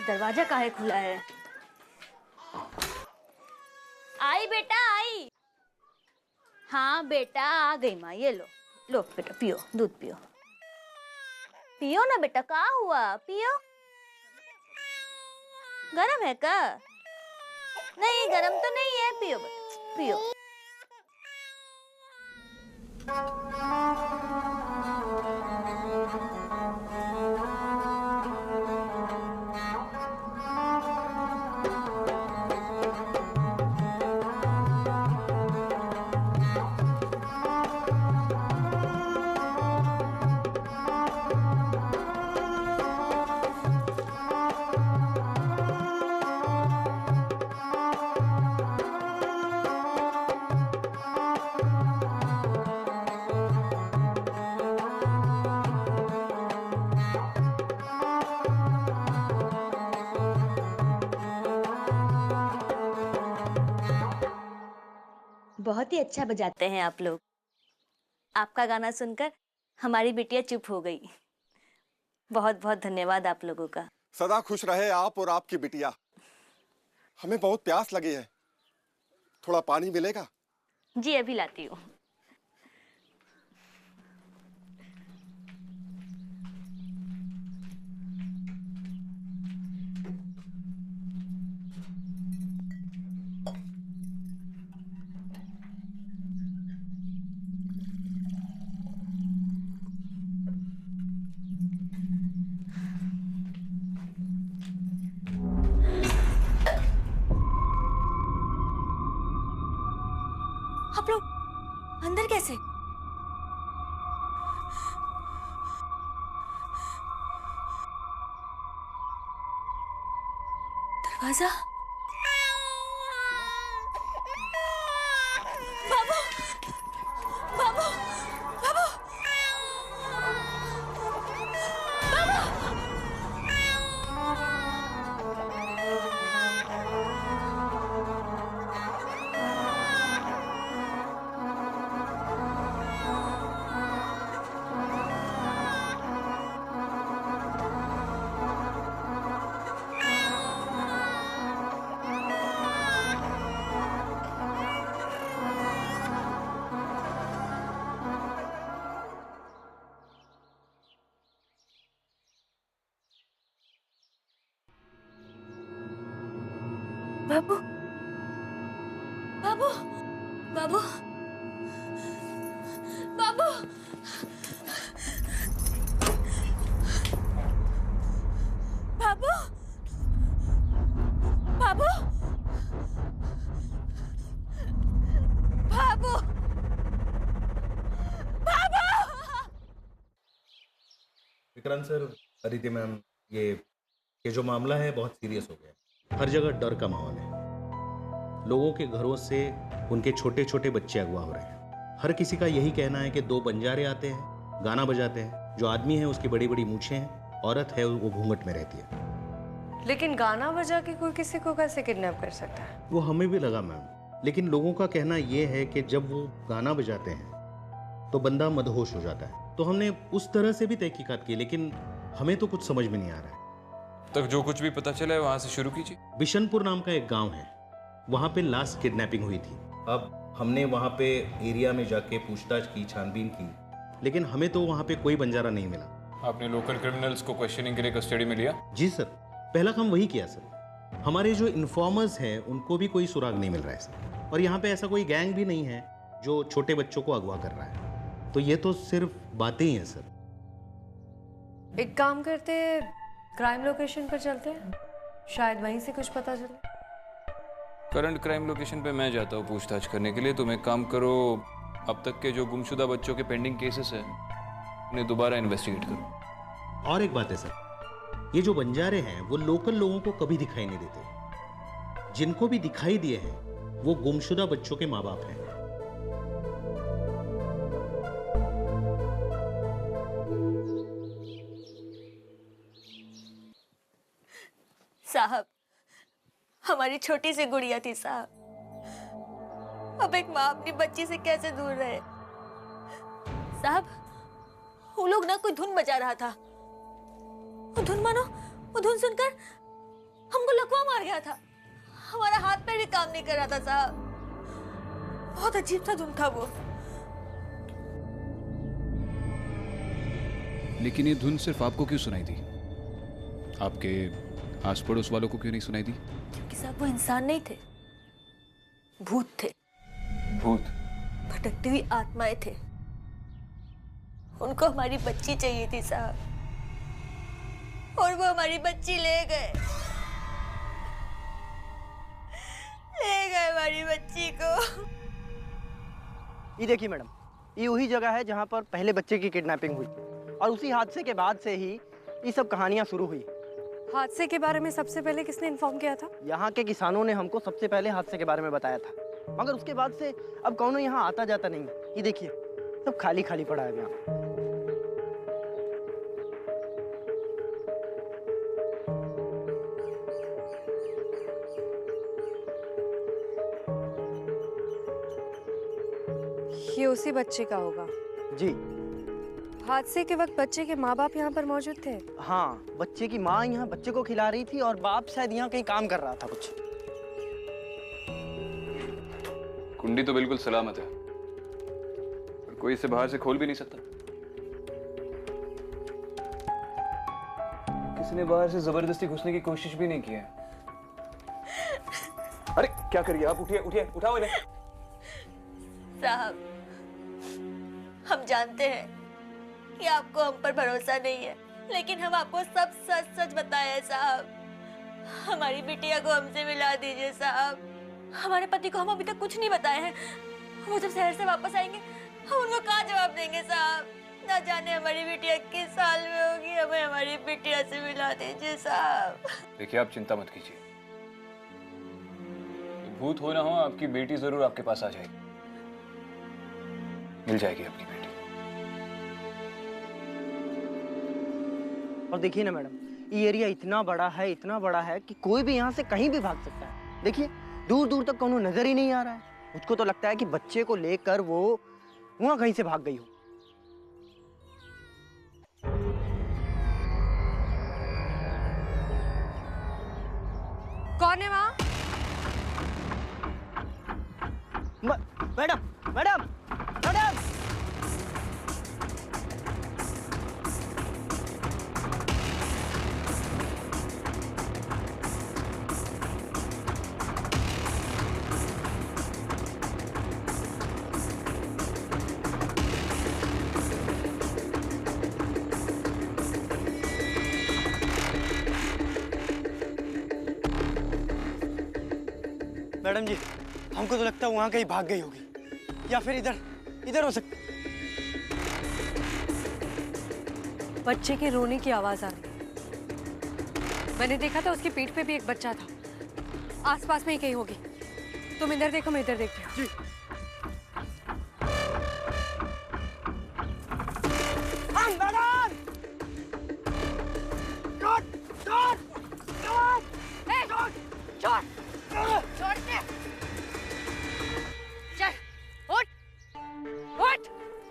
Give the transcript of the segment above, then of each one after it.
दरवाजा काहे खुला है? आई बेटा आई। हाँ बेटा आ गई माँ, ये लो लो बेटा पियो, दूध पियो। पियो ना बेटा, क्या हुआ? पियो। गरम है क्या? नहीं गरम तो नहीं है, पियो बेटा पियो। बहुत ही अच्छा बजाते हैं आप लोग। आपका गाना सुनकर हमारी बिटिया चुप हो गई। बहुत बहुत धन्यवाद आप लोगों का। सदा खुश रहे आप और आपकी बिटिया। हमें बहुत प्यास लगी है, थोड़ा पानी मिलेगा? जी अभी लाती हूँ। आप लोग अंदर कैसे? दरवाजा। बाबू बाबू बाबू बाबू बाबू बाबू बाबू बाबू बाबू बाबू बाबू। विक्रांत सर, अदिति मैम, ये जो मामला है बहुत सीरियस हो गया। हर जगह डर का माहौल है। लोगों के घरों से उनके छोटे छोटे बच्चे अगवा हो रहे हैं। हर किसी का यही कहना है कि 2 बंजारे आते हैं, गाना बजाते हैं। जो आदमी है उसकी बड़ी बड़ी मूछें हैं, औरत है वो घूंघट में रहती है। लेकिन गाना बजा के कोई किसी को कैसे किडनैप कर सकता है? वो हमें भी लगा मैम, लेकिन लोगों का कहना ये है कि जब वो गाना बजाते हैं तो बंदा मदहोश हो जाता है। तो हमने उस तरह से भी तहकीकात की, लेकिन हमें तो कुछ समझ में नहीं आ रहा है। तक जो कुछ भी पता चला है वहां से शुरू कीजिए। बिशनपुर नाम का एक गांव है, वहां पे लास्ट किडनैपिंग हुई थी। अब हमने वहां पे एरिया में जाके पूछताछ की, छानबीन की, लेकिन हमें तो वहां पे कोई बंजारा नहीं मिला। आपने लोकल क्रिमिनल्स को क्वेश्चनिंग के लिए कस्टडी में लिया? जी सर, पहला काम वही किया सर। हमारे जो इन्फॉर्मर्स हैं उनको भी कोई सुराग नहीं मिल रहा है सर। और यहाँ पे ऐसा कोई गैंग भी नहीं है जो छोटे बच्चों को अगवा कर रहा है। तो ये तो सिर्फ बातें ही हैं सर। एक काम करते, क्राइम लोकेशन पर चलते हैं, शायद वहीं से कुछ पता चले। करंट क्राइम लोकेशन पे मैं जाता हूँ पूछताछ करने के लिए। तुम एक काम करो, अब तक के जो गुमशुदा बच्चों के पेंडिंग केसेस हैं उन्हें दोबारा इन्वेस्टिगेट करो। और एक बात है सर, ये जो बंजारे हैं वो लोकल लोगों को कभी दिखाई नहीं देते। जिनको भी दिखाई दिए हैं वो गुमशुदा बच्चों के माँ बाप हैं। साहब, हमारी छोटी सी गुड़िया थी साहब। अब एक माँ अपनी बच्ची से कैसे दूर रहे? साहब, वो लोग ना कोई धुन बजा रहा था। वो धुन मानो, वो धुन सुनकर हमको लकवा मार गया था। हमारा हाथ पैर भी काम नहीं कर रहा था साहब। बहुत अजीब सा धुन था वो। लेकिन ये धुन सिर्फ आपको क्यों सुनाई दी? आपके आस पड़ोस वालों को क्यों नहीं सुनाई दी? क्योंकि साहब वो इंसान नहीं थे, भूत थे। भूत? भटकती हुई आत्माएं थे। उनको हमारी बच्ची चाहिए थी साहब, और वो हमारी बच्ची ले गए हमारी बच्ची को। ये देखिए मैडम, ये वही जगह है जहाँ पर पहले बच्चे की किडनैपिंग हुई, और उसी हादसे के बाद से ही ये सब कहानियाँ शुरू हुई। हादसे के बारे में सबसे पहले किसने इन्फॉर्म किया था? यहाँ के किसानों ने हमको सबसे पहले हादसे के बारे में बताया था, मगर उसके बाद से अब कौनो यहाँ आता जाता नहीं है। ये देखिए, सब खाली खाली पड़ा है यहाँ। ये उसी बच्चे का होगा। जी हादसे के वक्त बच्चे के माँ बाप यहाँ पर मौजूद थे? हाँ, बच्चे की माँ यहाँ बच्चे को खिला रही थी और बाप शायद यहाँ कहीं काम कर रहा था कुछ। कुंडी तो बिल्कुल सलामत है, पर कोई इसे बाहर से खोल भी नहीं सकता। किसी ने बाहर से जबरदस्ती घुसने की कोशिश भी नहीं की है। अरे क्या करिए आप? उठिए उठिए, उठाओ इन्हें। साहब, हम जानते हैं कि आपको हम पर भरोसा नहीं है, लेकिन हम आपको सब सच सच बताए हैं साहब। हमारी बिटिया को हमसे मिला दीजिए साहब। हमारे पति को हम अभी तक कुछ नहीं बताए हैं। वो जब शहर से वापस आएंगे हम उनको क्या जवाब देंगे साहब? ना जाने हमारी बिटिया किस साल में होगी। हमें हमारी बिटिया से मिला दीजिए साहब। देखिए, आप चिंता मत कीजिए। तो भूत हो ना हो, आपकी बेटी जरूर आपके पास आ जाएगी। मिल जाएगी आपकी बेटी। और देखिए ना मैडम, ये एरिया इतना बड़ा है कि कोई भी यहाँ से कहीं भी भाग सकता है। देखिए, दूर दूर तक कोनो नजर ही नहीं आ रहा है। मुझको तो लगता है कि बच्चे को लेकर वो वहाँ कहीं से भाग गई हो। कौन है वहाँ? Madam madam madam! मैडम जी, हमको तो लगता है वहाँ कहीं भाग गई होगी, या फिर इधर हो सकता। बच्चे के रोने की आवाज आ रही। मैंने देखा था, उसकी पीठ पे भी एक बच्चा था। आसपास में ही कहीं होगी। तुम इधर देखो, मैं इधर देखती हूँ। जी।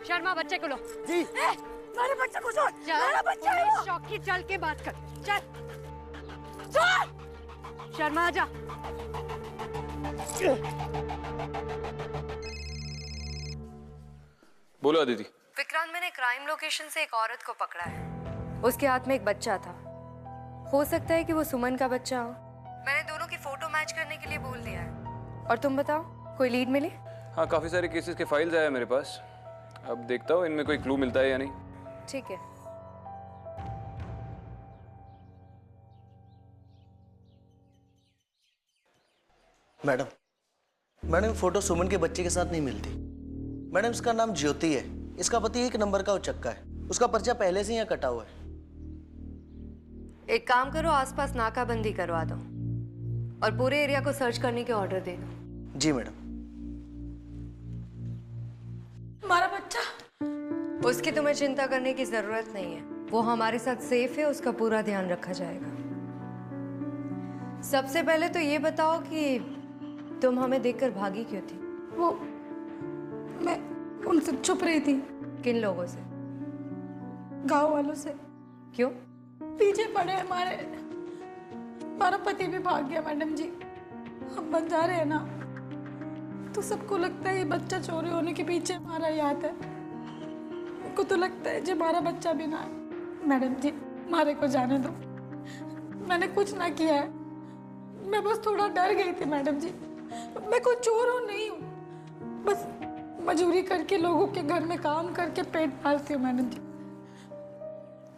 शर्मा, बच्चे को लो। जी। मेरे बच्चे को छोड़। मेरा बच्चा है वो। चौकी चल के बात कर। चल चल। शर्मा आजा। बोलो अदिति। विक्रांत, मैंने क्राइम लोकेशन से एक औरत को पकड़ा है। उसके हाथ में एक बच्चा था। हो सकता है कि वो सुमन का बच्चा हो। मैंने दोनों की फोटो मैच करने के लिए बोल दिया है। और तुम बताओ, कोई लीड मिली? हाँ, काफी सारे केसेस के फाइल्स आए हैं मेरे पास। अब देखता हूँ इनमें कोई क्लू मिलता है या नहीं। ठीक है। मैडम फोटो सुमन के बच्चे के साथ नहीं मिलती। मैडम, इसका नाम ज्योति है। इसका पति 1 नंबर का उचक्का है। उसका पर्चा पहले से ही यहाँ कटा हुआ है। एक काम करो, आसपास नाकाबंदी करवा दो और पूरे एरिया को सर्च करने के ऑर्डर दे दो। जी मैडम। हमारा बच्चा? उसकी तुम्हें चिंता करने की जरूरत नहीं है। वो हमारे साथ सेफ है, उसका पूरा ध्यान रखा जाएगा। सबसे पहले तो ये बताओ कि तुम हमें देखकर भागी क्यों थी? वो मैं उनसे छुप रही थी। किन लोगों से? गांव वालों से। क्यों? पीछे पड़े हमारे। हमारा पति भी भाग गया मैडम जी। हम बंजारे हैं ना, तो सबको लगता है ये बच्चा चोरी होने के पीछे हमारा ही हाथ है। उनको तो लगता है जो हमारा बच्चा भी ना है। मैडम जी हमारे को जाने दो, मैंने कुछ ना किया है। मैं बस थोड़ा डर गई थी मैडम जी। मैं कोई चोर हूँ नहीं हूँ, बस मजदूरी करके लोगों के घर में काम करके पेट पालती हूँ मैडम जी।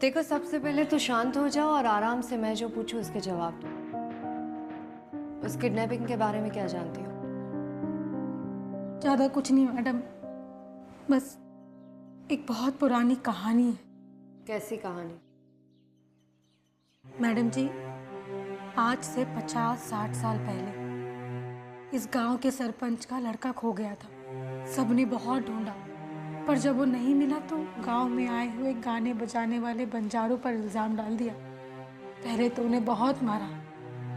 देखो, सबसे पहले तो शांत हो जाओ और आराम से मैं जो पूछूं उसके जवाब दो। उस किडनैपिंग के बारे में क्या जानती हो? ज़्यादा कुछ नहीं मैडम, बस एक बहुत पुरानी कहानी है। कैसी कहानी? मैडम जी, आज से 50-60 साल पहले इस गांव के सरपंच का लड़का खो गया था। सबने बहुत ढूंढा, पर जब वो नहीं मिला तो गांव में आए हुए गाने बजाने वाले बंजारों पर इल्ज़ाम डाल दिया। पहले तो उन्हें बहुत मारा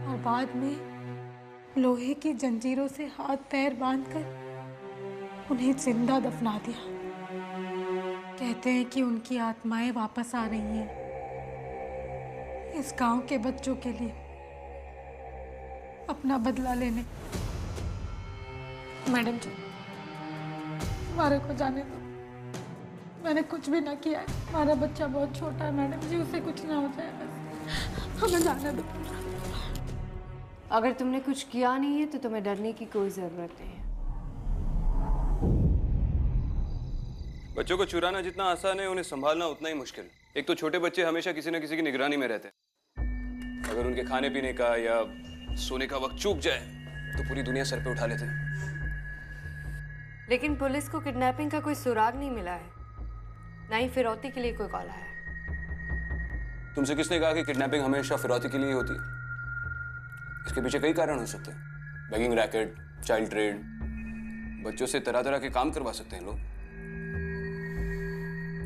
और बाद में लोहे की जंजीरों से हाथ पैर बांधकर उन्हें जिंदा दफना दिया। कहते हैं कि उनकी आत्माएं वापस आ रही हैं इस गांव के बच्चों के लिए अपना बदला लेने। मैडम जी हमारे को जाने दो, मैंने कुछ भी ना किया है। हमारा बच्चा बहुत छोटा है मैडम जी, उसे कुछ ना हो जाए, बस हमें जाने दो। अगर तुमने कुछ किया नहीं है तो तुम्हें डरने की कोई जरूरत नहीं है। बच्चों को चुराना जितना आसान है, उन्हें संभालना उतना ही मुश्किल। एक तो छोटे बच्चे हमेशा किसी न किसी की निगरानी में रहते हैं। अगर उनके खाने पीने का या सोने का वक्त चूक जाए तो पूरी दुनिया सर पे उठा लेते हैं। लेकिन पुलिस को किडनैपिंग का कोई सुराग नहीं मिला है, ना ही फिरौती के लिए कोई कॉल आया है। तुमसे किसने कहा कि किडनैपिंग हमेशा फिरौती के लिए होती है? इसके पीछे कई कारण हो सकते हैं। बैगिंग रैकेट, चाइल्ड ट्रेड, बच्चों से तरह तरह के काम करवा सकते हैं लोग।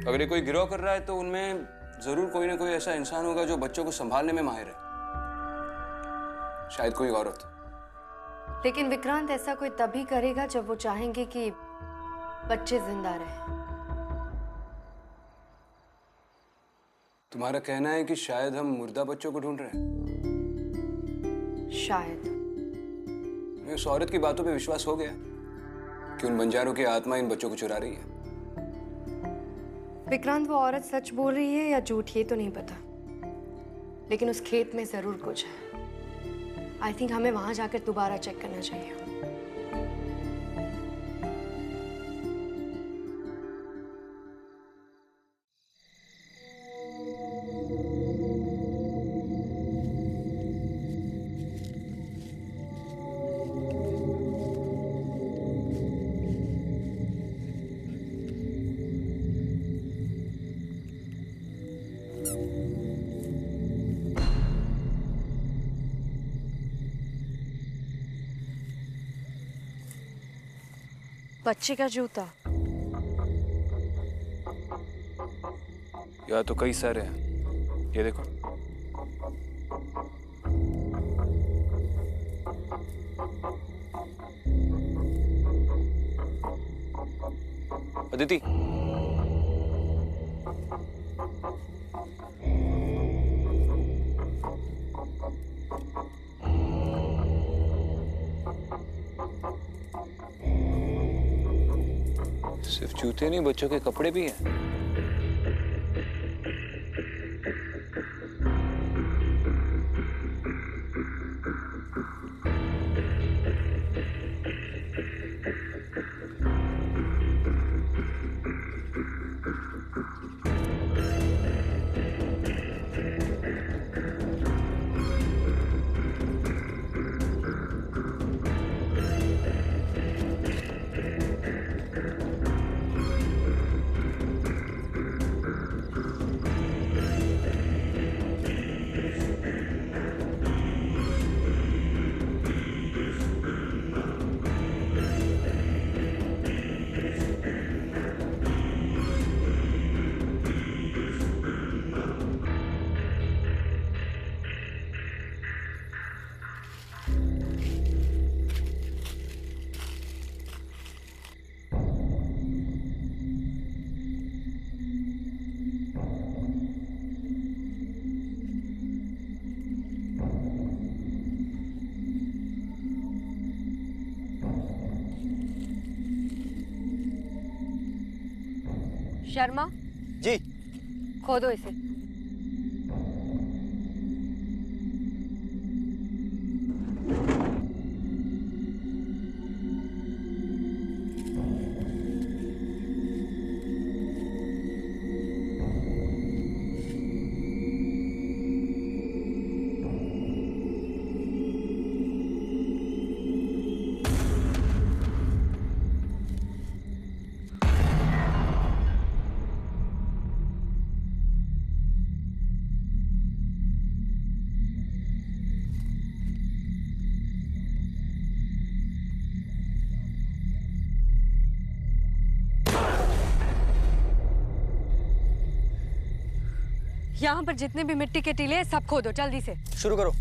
अगर ये कोई गिरोह कर रहा है तो उनमें जरूर कोई ना कोई ऐसा इंसान होगा जो बच्चों को संभालने में माहिर है। शायद कोई औरत। लेकिन विक्रांत ऐसा कोई तभी करेगा जब वो चाहेंगे कि बच्चे जिंदा रहें। तुम्हारा कहना है कि शायद हम मुर्दा बच्चों को ढूंढ रहे हैं? शायद। मैं उस औरत की बातों पे विश्वास हो गया कि उन बंजारों की आत्मा इन बच्चों को चुरा रही है। विक्रांत, वो औरत सच बोल रही है या झूठ ये तो नहीं पता, लेकिन उस खेत में जरूर कुछ है। आई थिंक हमें वहां जाकर दोबारा चेक करना चाहिए। बच्चे का जूता या तो कई सारे हैं। ये देखो, अदिति, सिर्फ जूते नहीं, बच्चों के कपड़े भी हैं। शर्मा, जी। खोदो इसे। यहाँ पर जितने भी मिट्टी के टीले हैं सब खोदो जल्दी से। शुरू करो।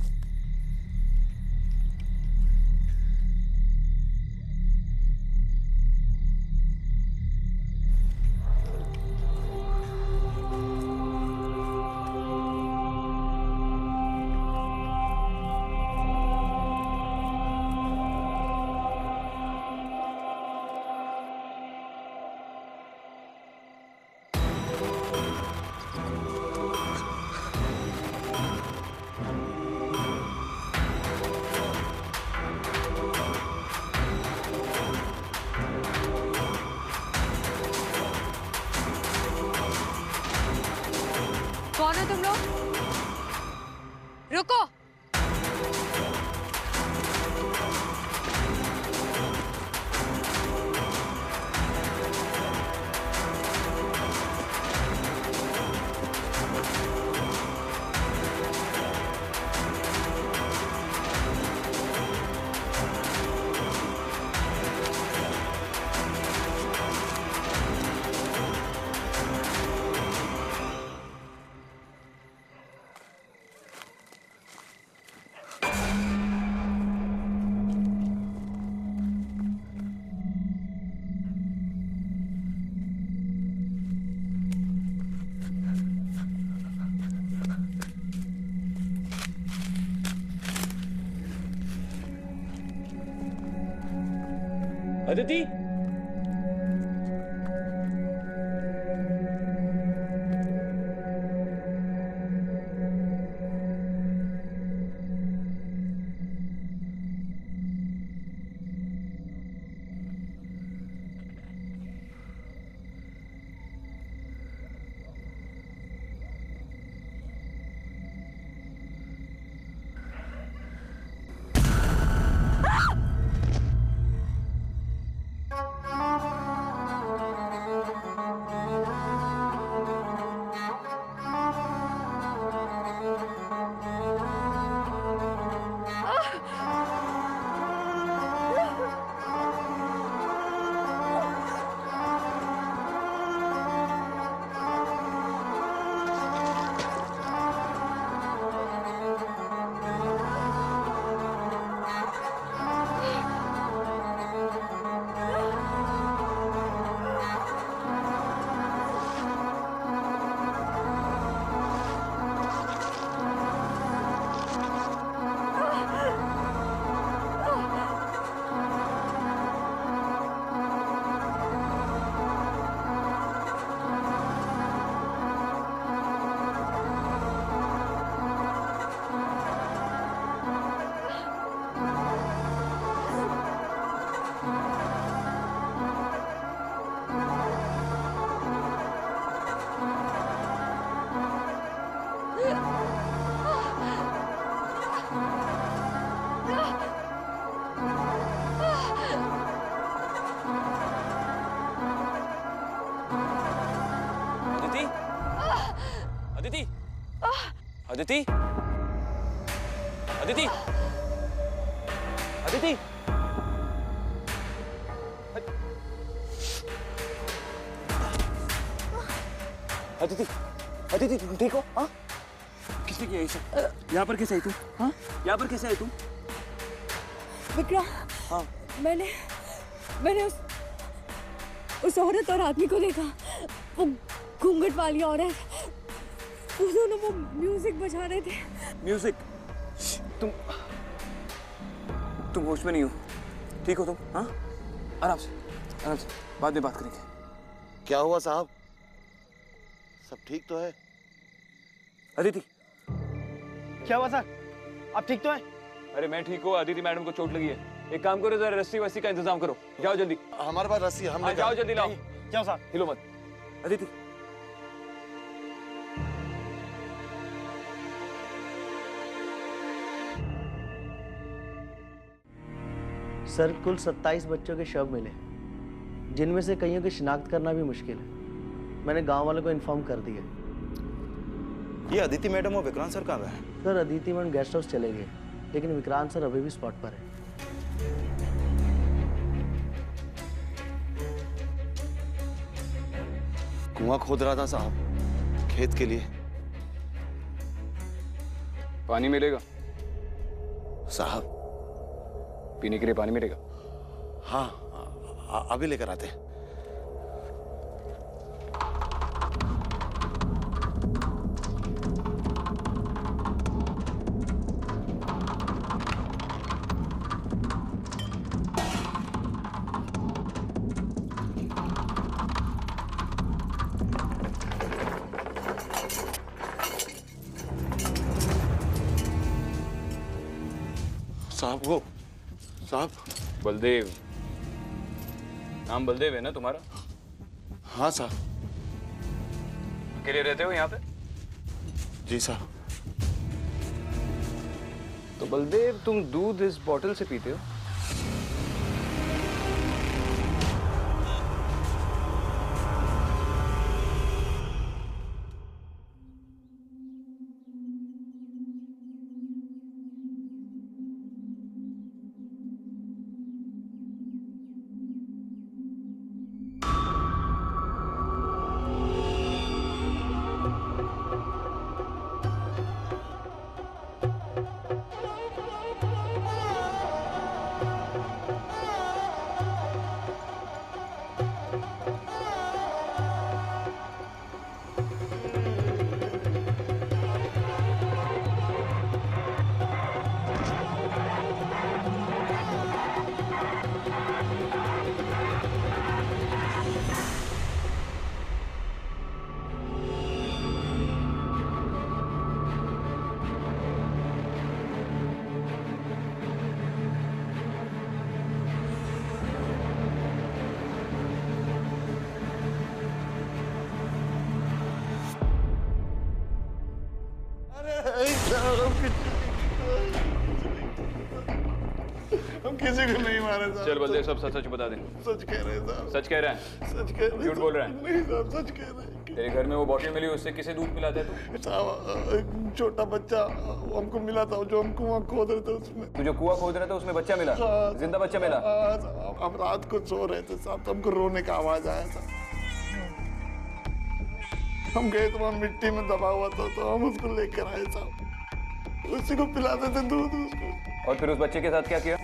कौन है तुम लोग? रुको। अदिति, अदिति, अदिति, अदिति, अदिति, अदिति, तुम ठीक हो? हाँ? किसने किया ये सब? यहाँ पर कैसे आई तुम? हाँ? यहाँ पर कैसे आई तुम? विक्रम, हाँ। मैंने उस औरत और आदमी को देखा। वो घूंघट वाली औरत, वो दोनों वो म्यूजिक बजा रहे थे। म्यूजिक? तुम होश में नहीं हो? ठीक हो तुम? हाँ? आराम से, बाद में बात करेंगे। क्या हुआ साहब? सब ठीक तो है? अदिति, क्या हुआ सर? आप ठीक तो हैं? अरे मैं ठीक हूँ, अदिति मैडम को चोट लगी है। एक काम करो, जरा रस्सी वस्सी का इंतजाम करो। जाओ जल्दी। हमारे पास रस्सी है, हम जाओ जल्दी लाओ। क्या हुआ सर? हिलो मत। अदिति, सर कुल 27 बच्चों के शव मिले, जिनमें से कईयों की शिनाख्त करना भी मुश्किल है। मैंने गांव वालों को इन्फॉर्म कर दिया। ये अदिति मैडम और विक्रांत सर कहाँ गए? Sir Aditi madam guest house चले गए, लेकिन विक्रांत सर अभी भी स्पॉट पर है। कुआं खोद रहा था साहब, खेत के लिए। पानी मिलेगा साहब? पीने के लिए पानी मिलेगा? हाँ, अभी लेकर आते हैं। साहब वो साहब। बलदेव, नाम बलदेव है ना तुम्हारा? हाँ साहब। अकेले रहते हो यहाँ पे? जी साहब। तो बलदेव, तुम दूध इस बोतल से पीते हो? हम किसी को नहीं मारे साहब। चल बलदेव, सब सच सच बता दे। सच कह रहे हैं साहब। सच कह रहा है? सच कह रहे हैं। झूठ बोल रहा है? नहीं साहब, सच कह रहे हैं। तेरे घर में वो बॉटल मिली, उससे किसे दूध पिलाता है तू? साहब एक छोटा बच्चा हमको मिला था, जो हम कुआं खोद रहे थे उसमें। तू जो कुआं खोद रहा था उसमें बच्चा मिला? जिंदा बच्चा मिला? हाँ साहब, हम रात को सो रहे थे साहब, तो हमको रोने का आवाज आया था। हम गए तो वहाँ मिट्टी में दबा हुआ था, तो हम उसको लेकर आए साहब। उसी को पिलाते थे दूध उसको। और फिर उस बच्चे के साथ क्या किया?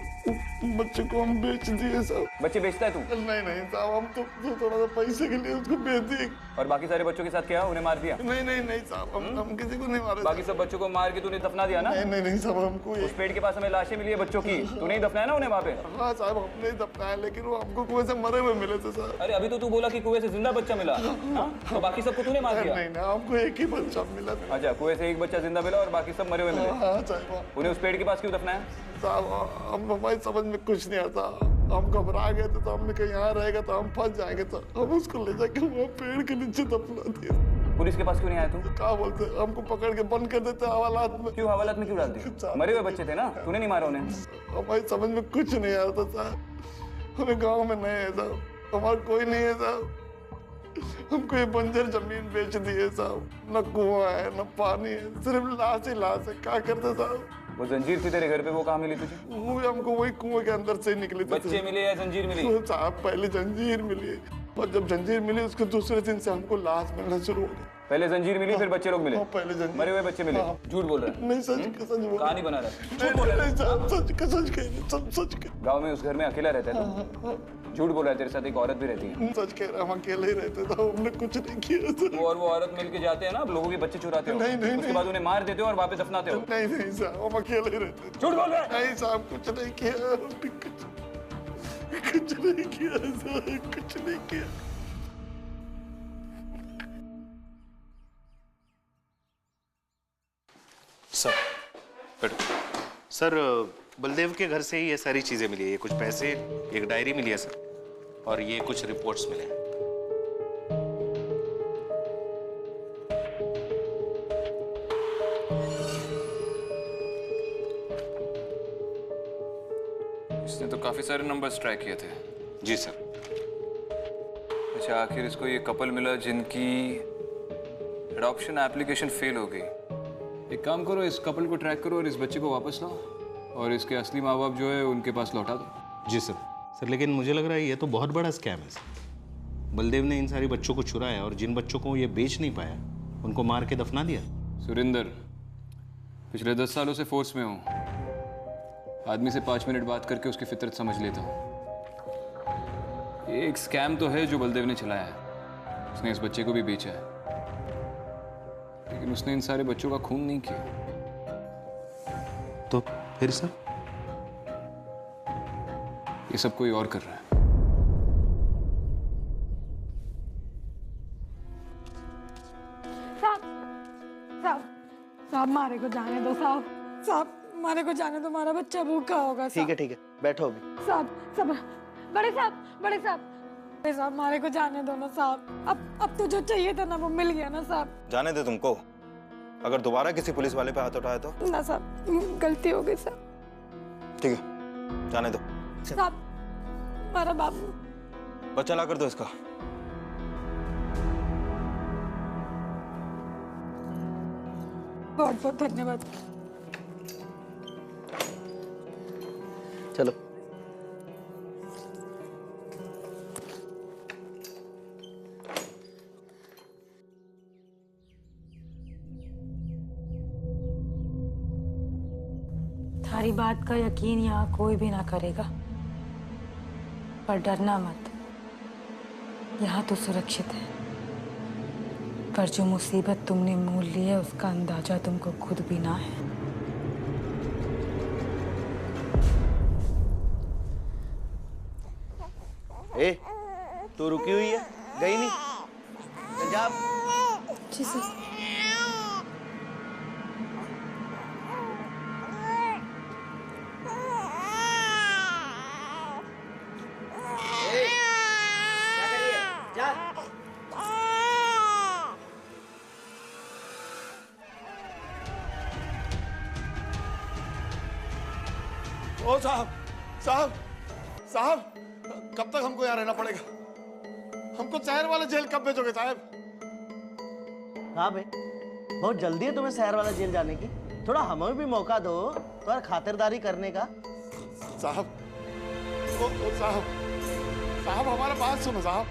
बच्चे को हम बेच दिए साहब। बच्चे बेचता है तू? नहीं नहीं साहब, हम तो थोड़ा सा पैसे के लिए उसको बेच दिए। और बाकी सारे बच्चों के साथ क्या, उन्हें मार दिया? नहीं नहीं नहीं साहब, हम किसी को नहीं मारे। बाकी सब बच्चों को मार के तूने दफना दिया ना? नहीं नहीं नहीं साहब, हमको उस पेड़ के पास हमें लाशें मिली है बच्चों की, तूने ही दफनाया ना उन्हें वहाँ पे? हाँ साहब, हमने ही दफनाया, लेकिन वो हमको कुएं से मरे हुए मिले थे सर। अरे अभी तो तू बोला कि कुएं से जिंदा बच्चा मिला, हाँ? तो बाकी सबको तूने मार दिया? नहीं नहीं, हमको एक ही बच्चा मिला था। अच्छा, कुएं से एक बच्चा जिंदा मिला और बाकी सब मरे हुए मिले? हाँ साहब। उन्हें उस पेड़ के पास क्यों दफनाया? साहब हम हमारी समझ में कुछ नहीं आता, हम घबरा गए थे, तो हमने कहीं यहाँ रहेगा तो हम फंस जाएंगे, तो हम उसको ले जाके वहाँ पेड़ के नीचे दफना दिया। पुलिस के पास क्यों नहीं आया तू? क्या बोलते, हमको पकड़ के बंद कर देते हवालात में। क्यों हवालात में क्यों डाल दिया? मरे हुए बच्चे थे ना, तूने नहीं मारा उन्हें? हमारी समझ में कुछ नहीं आ रहा था साहब, हमें गांव में नहीं है साहब, हमारा कोई नहीं है साहब, हमको ये बंजर जमीन बेच दी है साहब, न कुआं है न पानी है, सिर्फ लाश ही लाश है। क्या करते साहब? वो जंजीर थी तेरे घर पे, वो कहाँ मिली तुझे? वो भी हमको वही कुएं के अंदर से निकली थी। बच्चे मिले या जंजीर मिली? तो साहब पहले जंजीर मिली, और जब जंजीर मिली उसके दूसरे दिन से हमको लाश मिलना शुरू हो गई। पहले जंजीर मिली, फिर बच्चे लोग मिले? हाँ, पहले जंजीर। मरे हुए बच्चे मिले? झूठ बोल रहा है? नहीं सच बोल। कहानी बना रहा है? नहीं साहब, सच कह गाँव में उस घर में अकेला रहता है तू? झूठ बोल रहा है, तेरे साथ एक औरत भी रहती है? सच कह रहा, हम अकेले ही रहते थे, हमने कुछ नहीं किया था। वो और वो औरत मिलके जाते हैं ना, लोगों के बच्चे चुराते हो? नहीं, उसके बाद उन्हें मार देते हो और वापस दफनाते हो? नहीं साहब, हम अकेले ही रहते थे। झूठ बोल रहा है? नहीं साहब, कुछ नहीं किया, कुछ नहीं किया साहब, कुछ नहीं किया। सर बैठो। सर बलदेव के घर से ही ये सारी चीजें मिली है। ये कुछ पैसे, एक डायरी मिली है सर, और ये कुछ रिपोर्ट्स मिले हैं। इसने तो काफी सारे नंबर्स ट्राई किए थे। जी सर। अच्छा, आखिर इसको ये कपल मिला जिनकी एडॉप्शन एप्लीकेशन फेल हो गई। एक काम करो, इस कपल को ट्रैक करो और इस बच्चे को वापस लाओ और इसके असली माँ बाप जो है उनके पास लौटा दो। जी सर। सर लेकिन मुझे लग रहा है ये तो बहुत बड़ा स्कैम है सर। बलदेव ने इन सारी बच्चों को चुराया और जिन बच्चों को ये बेच नहीं पाया उनको मार के दफना दिया। सुरेंद्र, पिछले 10 सालों से फोर्स में हूँ। आदमी से 5 मिनट बात करके उसकी फितरत समझ लेता हूँ। ये एक स्कैम तो है जो बलदेव ने चलाया है। उसने इस बच्चे को भी बेचा है, लेकिन उसने इन सारे बच्चों का खून नहीं किया। तो फिर सर? ये सब कोई और कर रहा है। साहब साहब साहब मारे को जाने दो साहब। साहब मारे को जाने दो, हमारा बच्चा भूखा होगा। ठीक है बैठो अभी। साहब सब बड़े साहब मारे को जाने दो ना साहब। अब तो जो चाहिए था ना वो मिल गया ना साहब। जाने दे तुमको। अगर दोबारा किसी पुलिस वाले पे हाथ उठाए तो? ना साहब, गलती हो गई साहब। ठीक है, जाने दो। साहब हमारा बाबू। बच्चा ला कर दो इसका। बहुत बहुत धन्यवाद। चलो। तुम्हारी बात का यकीन यहाँ कोई भी ना करेगा, पर डरना मत, यहाँ तो सुरक्षित है। पर जो मुसीबत तुमने मोल ली है उसका अंदाजा तुमको खुद भी ना है। ए, तू रुकी हुई है, गई नहीं? पंजाब। जी सर। ओ साहब साहब साहब, कब तक हमको यहाँ रहना पड़ेगा? हमको शहर वाले जेल कब भेजोगे साहब? हाँ भाई, बहुत जल्दी है तुम्हें शहर वाला जेल जाने की। थोड़ा हमें भी मौका दो तो खातिरदारी करने का। साहब ओ साहब साहब, हमारा बात सुनो साहब।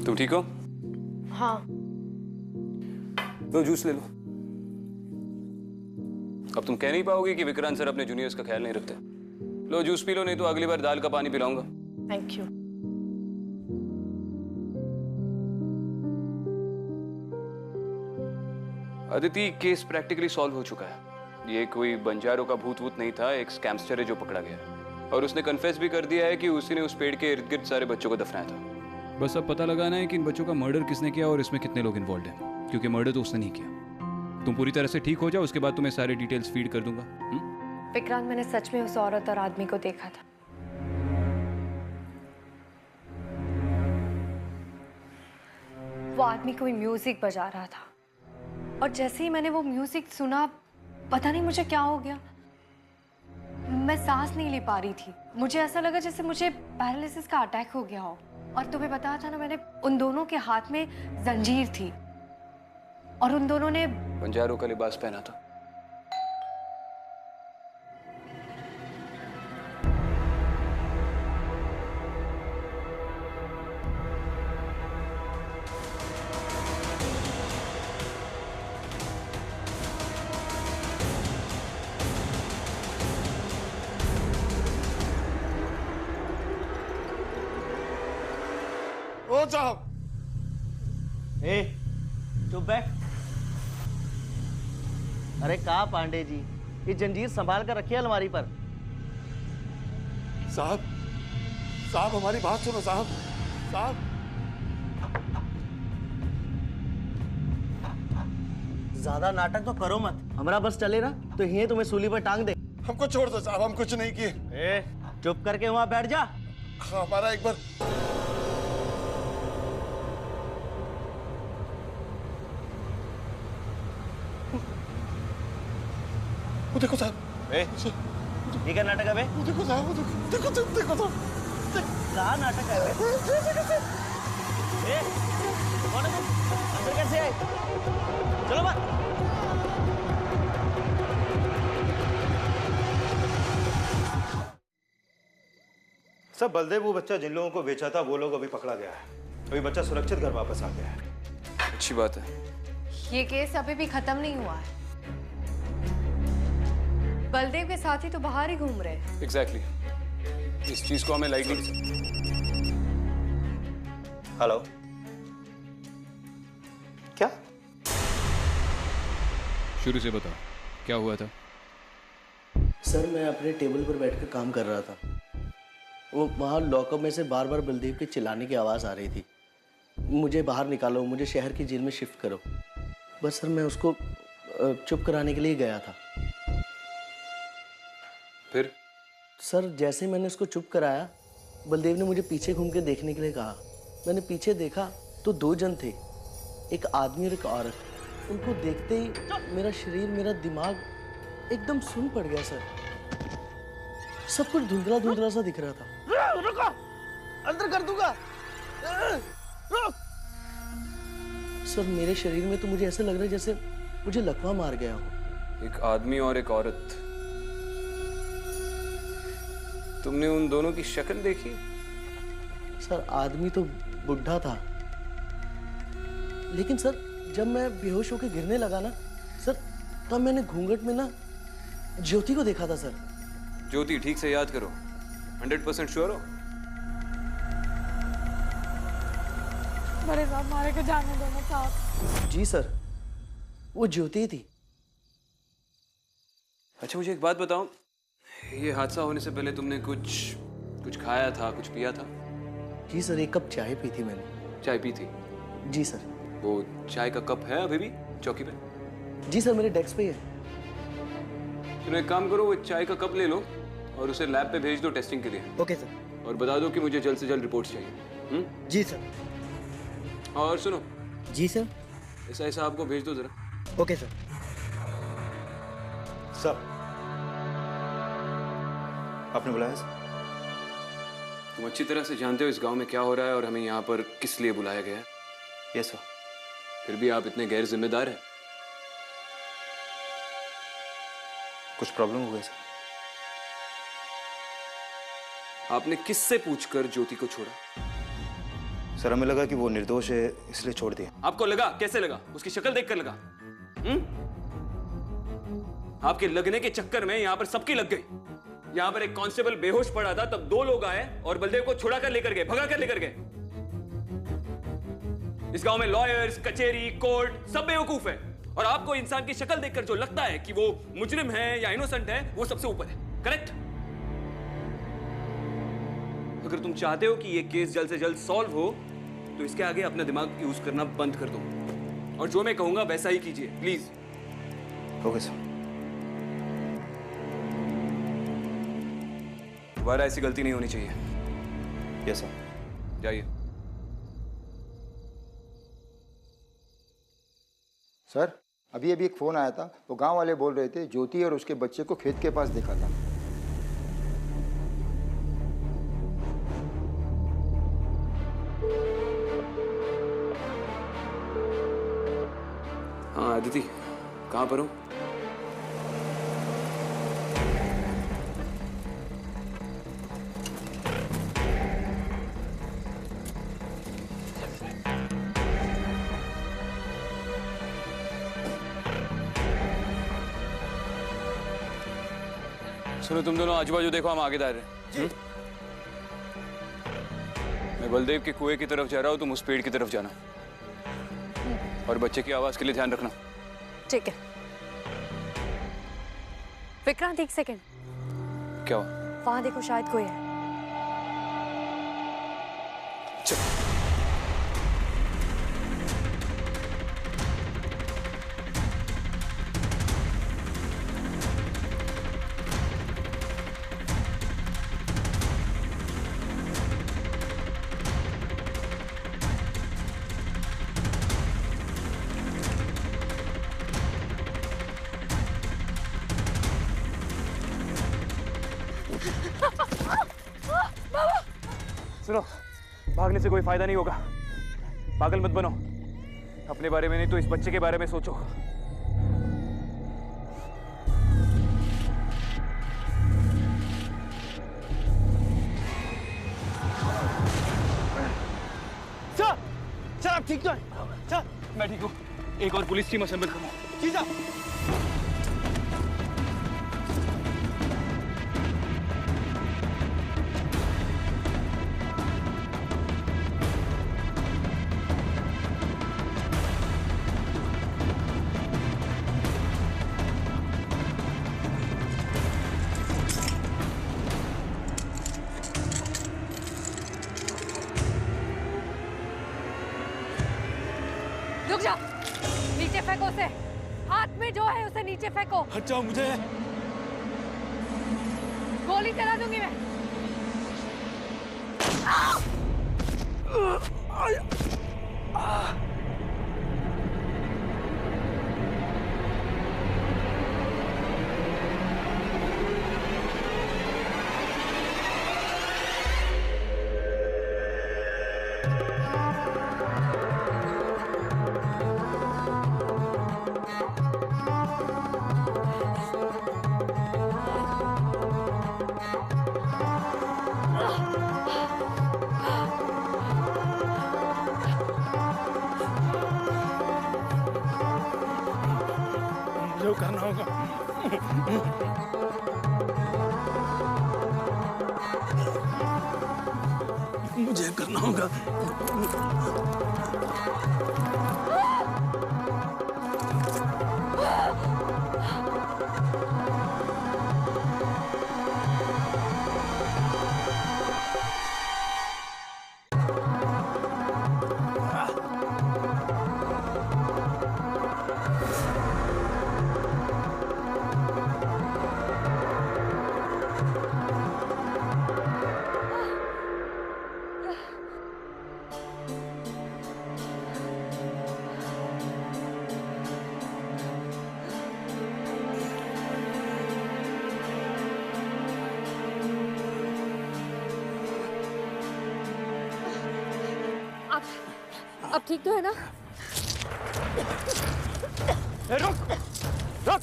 तुम ठीक हो? हाँ। लो जूस ले लो। अब तुम कह नहीं पाओगे कि विक्रांत सर अपने जूनियर्स का ख्याल नहीं रखते। लो जूस पी लो, नहीं तो अगली बार दाल का पानी पिलाऊंगा। Thank you. Aditi, case practically solve हो चुका है। ये कोई बंजारों का भूत वूत नहीं था, एक स्कैमस्टर है जो पकड़ा गया, और उसने कन्फेस भी कर दिया है कि उसी ने उस पेड़ के इर्द गिर्द सारे बच्चों को दफनाया था। बस अब पता लगाना है कि इन बच्चों का मर्डर किसने किया और इसमें कितने लोग इन्वॉल्व हैं, क्योंकि मर्डर तो उसने नहीं किया। तुम पूरी तरह से ठीक हो जाओ, उसके बाद तुम्हें सारे डिटेल्स फीड कर दूंगा। विक्रांत, मैंने सच में उस औरत और आदमी को देखा था। वो आदमी कोई म्यूजिक बजा रहा था, और जैसे ही मैंने वो म्यूजिक सुना, पता नहीं मुझे क्या हो गया, मैं सांस नहीं ले पा रही थी। मुझे ऐसा लगा जैसे मुझे पैरालिसिस का अटैक हो गया हो। और तुम्हें बताया था ना मैंने, उन दोनों के हाथ में जंजीर थी और उन दोनों ने बंजारों का लिबास पहना था। ओ साहब। ए, चुप बैठ। अरे कहा पांडे जी, ये जंजीर संभाल कर रखिए अलमारी पर। साहब साहब, हमारी बात सुनो साहब। साहब ज्यादा नाटक तो करो मत, हमारा बस चले ना तो यही तुम्हें सूली पर टांग दे। हमको छोड़ दो साहब, हम कुछ नहीं किए। चुप करके वहां बैठ जा। हमारा एक बार वो देखो साहब, ये क्या नाटक है बे? वो देखो साहब, वो देखो देखो देखो तो क्या नाटक है बे? कौन है तुम? अंदर कैसे आए? चलो बात। सब बलदेव वो बच्चा जिन लोगों को बेचा था वो लोग अभी पकड़ा गया है। अभी बच्चा सुरक्षित घर वापस आ गया है। अच्छी बात है। ये केस अभी भी खत्म नहीं हुआ है। बलदेव के साथी तो बाहर ही घूम रहे हैं। एग्जैक्टली। इस चीज को हमें लाइक नहीं। हेलो, क्या? शुरू से बताओ क्या हुआ था। सर मैं अपने टेबल पर बैठकर काम कर रहा था। वो वहाँ लॉकअप में से बार बार बलदेव के चिल्लाने की आवाज़ आ रही थी, मुझे बाहर निकालो, मुझे शहर की जेल में शिफ्ट करो। बस सर मैं उसको चुप कराने के लिए गया था। फिर? सर जैसे मैंने उसको चुप कराया, बलदेव ने मुझे पीछे घूम के देखने के लिए कहा। मैंने पीछे देखा तो दो जन थे, एक आदमी और एक औरत। उनको देखते ही मेरा शरीर, मेरा दिमाग एकदम सुन पड़ गया सर। सब कुछ धुंधला धुंधला सा दिख रहा था। रुको, अंदर कर दूंगा। रुक। सर मेरे शरीर में तो मुझे ऐसा लग रहा है जैसे मुझे लकवा मार गया हो। एक आदमी और एक औरत। तुमने उन दोनों की शक्ल देखी? सर आदमी तो बुढ़ा था, लेकिन सर जब मैं बेहोश होकर गिरने लगा ना सर, तब मैंने घूंघट में ना ज्योति को देखा था सर। ज्योति? ठीक से याद करो। 100% श्योर हो? बड़े साहब मारे के जाने दो ना साहब। जी सर, वो ज्योति थी। अच्छा मुझे एक बात बताओ, ये हादसा होने से पहले तुमने कुछ खाया था, कुछ पिया था? जी सर, एक कप चाय पी थी मैंने। चाय पी थी? जी सर। वो चाय का कप है अभी भी चौकी पे? जी सर, मेरे डेस्क पे है। सुनो एक काम करो, वो चाय का कप ले लो और उसे लैब पे भेज दो टेस्टिंग के लिए। Okay sir. और बता दो कि मुझे जल्द से जल्द रिपोर्ट्स चाहिए। जी सर। और सुनो। जी सर। एसआई साहब को भेज दो जरा। Okay sir. सर आपने बुलाया सर? तुम अच्छी तरह से जानते हो इस गांव में क्या हो रहा है और हमें यहाँ पर किस लिए बुलाया गया है। Yes sir. फिर भी आप इतने गैर जिम्मेदार हैं। कुछ प्रॉब्लम हो गई सर? आपने किससे पूछकर ज्योति को छोड़ा? सर हमें लगा कि वो निर्दोष है इसलिए छोड़ दिया। आपको लगा? कैसे लगा? उसकी शक्ल देखकर लगा? आपके लगने के चक्कर में यहां पर सबकी लग गई। यहां पर एक कांस्टेबल बेहोश पड़ा था, तब दो लोग आए और बलदेव को छुड़ा कर लेकर गए, भगा कर लेकर गए। इस गांव में लॉयर्स, कचेरी, कोर्ट सब बेवकूफ है और आपको इंसान की शक्ल देखकर जो लगता है कि वो मुजरिम है या इनोसेंट है, वो सबसे ऊपर है। करेक्ट? अगर तुम चाहते हो कि ये केस जल्द से जल्द सॉल्व हो तो इसके आगे अपना दिमाग यूज करना बंद कर दो और जो मैं कहूंगा वैसा ही कीजिए, प्लीज। Okay sir. दोबारा ऐसी गलती नहीं होनी चाहिए। Yes sir. जाइए। सर अभी अभी एक फोन आया था, वो गांव वाले बोल रहे थे ज्योति और उसके बच्चे को खेत के पास देखा था। हाँ अदिति, कहाँ पर हो? सुनो तुम दोनों आजू बाजू देखो, हम आगे दायर हैं। मैं बलदेव के कुएं की तरफ जा रहा हूँ, तुम उस पेड़ की तरफ जाना और बच्चे की आवाज के लिए ध्यान रखना। ठीक है। विक्रांत एक सेकंड। क्या हुआ? वहां देखो, शायद कोई है। सुनो, भागने से कोई फायदा नहीं होगा। पागल मत बनो। अपने बारे में नहीं तो इस बच्चे के बारे में सोचो। सर आप ठीक तो हैं? सर मैं ठीक हूँ। एक और पुलिस टीम असेंबल करो। जी साहब। रुक जा, नीचे फेंको उसे। हाथ में जो है उसे नीचे फेंको। अच्छा मुझे गोली चला दूंगी मैं। जो करना होगा। मुझे करना होगा। अब ठीक तो है ना? रुक रुक,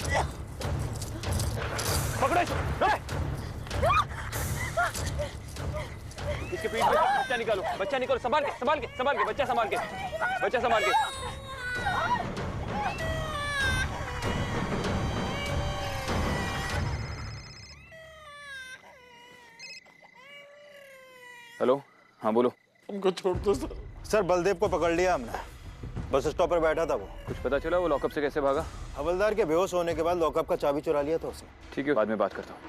पकड़ो इसे। इसके पीठ पे बच्चा निकालो, बच्चा निकालो। संभाल के संभाल के संभाल के, बच्चा संभाल के, बच्चा संभाल के। हेलो, हाँ बोलो। हमको छोड़ दो सर। सर बलदेव को पकड़ लिया हमने। बस स्टॉप पर बैठा था वो। कुछ पता चला वो लॉकअप से कैसे भागा? हवलदार के बेहोश होने के बाद लॉकअप का चाबी चुरा लिया था उसने। ठीक है, बाद में बात करता हूँ।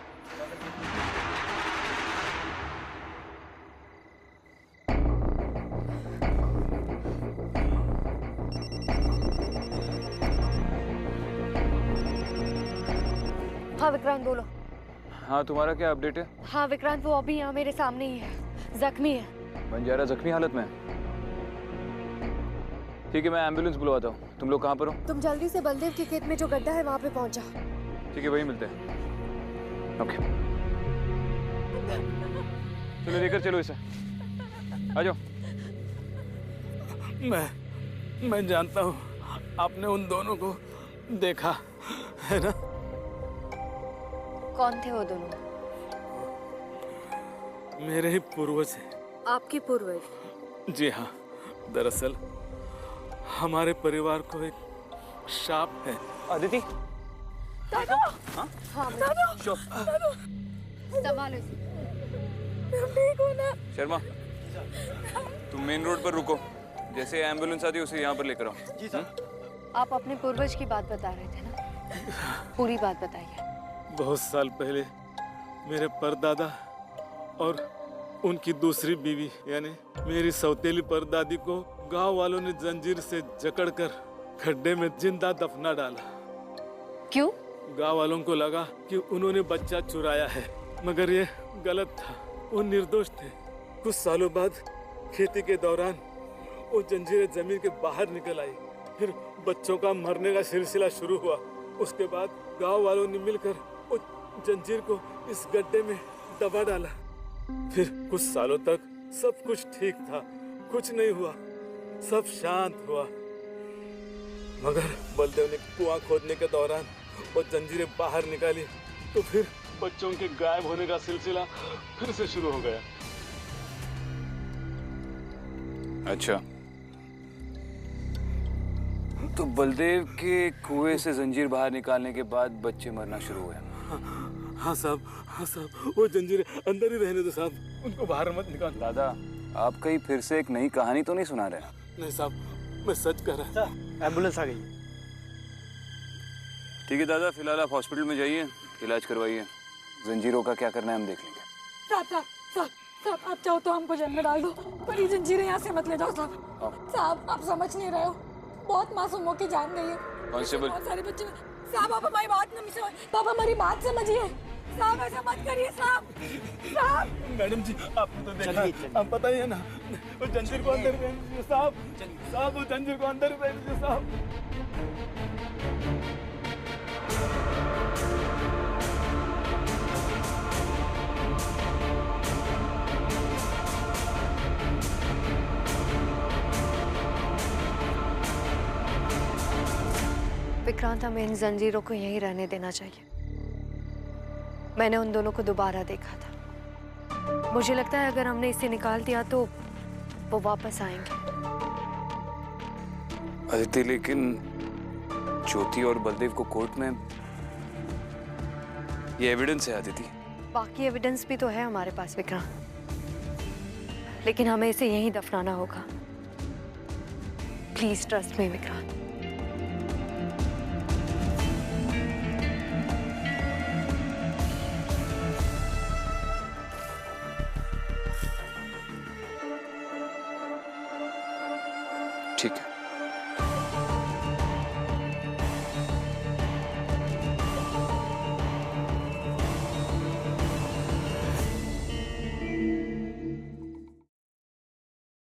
हाँ विक्रांत बोलो। हाँ तुम्हारा क्या अपडेट है? हाँ विक्रांत, वो अभी यहाँ मेरे सामने ही है, जख्मी है। बंजारा जख्मी हालत में है? ठीक है, मैं एम्बुलेंस बुलवाता हूँ। तुम लोग कहाँ पर हो? तुम जल्दी से बलदेव के खेत में जो गड्ढा है वहाँ पे पहुँचा। ठीक है, वहीं मिलते हैं। ओके, चलो लेकर चलो इसे। आ जाओ। मैं जानता हूँ आपने उन दोनों को देखा है ना? कौन थे वो दोनों? मेरे ही पूर्वज हैं। आपके पूर्वज? जी हाँ, दरअसल हमारे परिवार को एक शाप है। अदिति, दादू! हाँ दादू! संभालो इसे। ठीक हो ना? शर्मा, तुम मेन रोड पर रुको। जैसे एम्बुलेंस आती है उसे यहाँ पर लेकर आओ। जी सर। आप अपने पूर्वज की बात बता रहे थे ना? पूरी बात बताइए। बहुत साल पहले मेरे परदादा और उनकी दूसरी बीवी यानी मेरी सौतेली परदादी को गांव वालों ने जंजीर से जकड़कर खड्डे में जिंदा दफना डाला। क्यों? गांव वालों को लगा कि उन्होंने बच्चा चुराया है, मगर ये गलत था। वो निर्दोष थे। कुछ सालों बाद खेती के दौरान वो जंजीरें जमीन के बाहर निकल आई। फिर बच्चों का मरने का सिलसिला शुरू हुआ। उसके बाद गांव वालों ने मिलकर वो जंजीर को इस गड्ढे में दबा डाला। फिर कुछ सालों तक सब कुछ ठीक था, कुछ नहीं हुआ, सब शांत हुआ। मगर बलदेव ने कुआं खोदने के दौरान वो जंजीरें बाहर निकाली तो फिर बच्चों के गायब होने का सिलसिला फिर से शुरू हो गया। अच्छा, तो बलदेव के कुएं से जंजीर बाहर निकालने के बाद बच्चे मरना शुरू हुए। हाँ साहब, हाँ साहब, वो जंजीरें अंदर ही रहने दो साहब, उनको बाहर मत निकाल। दादा, आप कहीं फिर से एक नई कहानी तो नहीं सुना रहे? नहीं साहब, मैं सच कह रहा था। एम्बुलेंस आ गई। ठीक है दादा, फिलहाल आप हॉस्पिटल में जाइए, इलाज करवाइए। जंजीरों का क्या करना है हम देख लेंगे। साहब साहब साहब साहब, आप चाहो तो हमको जेल में डाल दो, पर ये जंजीरें यहाँ से मत ले जाओ साहब। साहब आप समझ नहीं रहे हो, बहुत मासूमों की जान गई है। कांस्टेबल, बहुत सारे बच्चे। साहब आप हमारी बात नहीं समझ, पापा हमारी बात समझिए। साहब ऐसा मत करिए साहब। साहब मैडम जी, आपने तो देखा, अब पता ही है ना, वो जंजीर को अंदर भेज दीजिए साहब। साहब वो जंजीर को अंदर भेज दीजिए साहब। विक्रांत, हमें इन जंजीरों को यहीं रहने देना चाहिए। मैंने उन दोनों को दोबारा देखा था। मुझे लगता है अगर हमने इसे निकाल दिया तो वो वापस आएंगे। अदिति, लेकिन ज्योति और बलदेव को कोर्ट में ये एविडेंस है अदिति। बाकी एविडेंस भी तो है हमारे पास विक्रांत, लेकिन हमें इसे यहीं दफनाना होगा। Please trust me Vikrant. ठीक है।